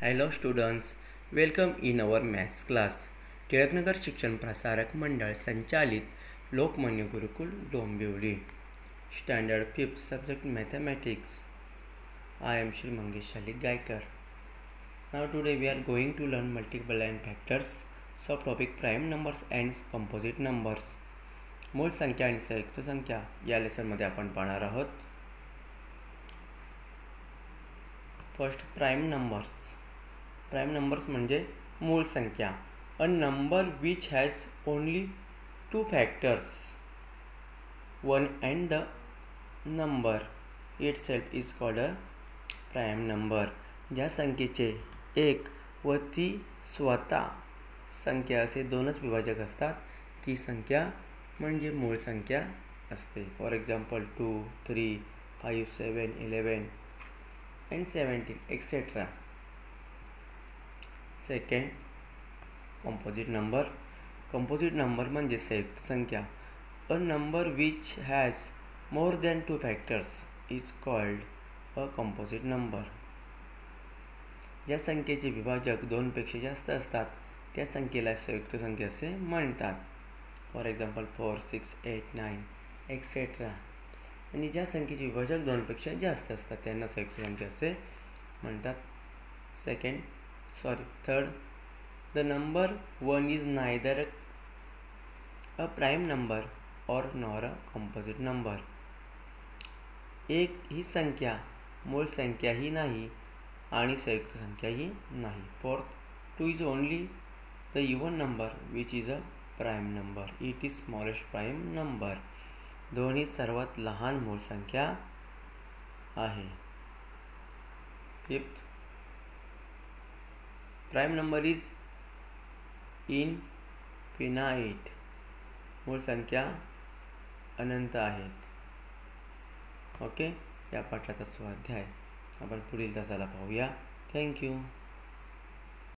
Hello students, welcome in our maths class. Tilaknagar Shikshan Prasarak Mandal संचालित Lokmanya Gurukul Dombivli. Standard 5th subject mathematics. I am Shri Mangesh Shalik Gaikar. Now today we are going to learn multiple and factors. Subtopic prime numbers and composite numbers. मूळ संख्या आणि संयुक्त संख्या या लेसनमध्ये आपण पाहणार आहोत. First prime numbers. Prime numbers म्हणजे मूळ संख्या. A number which has only two factors, one and the number itself is called a prime number. ज्या संख्येचे एक व ती स्वतः संख्या असे दोनच विभाजक असतात ती संख्या म्हणजे मूळ संख्या असते. For example 2, 3, 5, 7, 11 and 17 etc. Second, composite number. Composite number म्हणजे संयुक्त संख्या. A number which has more than two factors is called a composite number. ज्या संख्येचे विभाजक दोनपेक्षा जास्त असतात त्या संख्येला संयुक्त संख्या असे म्हणतात. For example 4, 6, 8, 9 etcetera. आणि ज्या संख्येचे विभाजक दोनपेक्षा जास्त असतात त्यांना संयुक्त संख्या असे म्हणतात. Third, the number 1 is neither a prime number और नॉर अ कंपोजिट नंबर. एक ही संख्या मूळ संख्याही नाही आणि संयुक्त संख्याही नाही. Fourth, 2 is only the even number which is a prime number. It is smallest prime number. दोन्ही सर्वात लहान मूळ संख्या आहे. Fifth, prime number is infinite. मूळ संख्या अनंत आहेत. ओके, या पाठाचा स्वाध्याय आपण पुढील तासाला पाहूया. थँक्यू.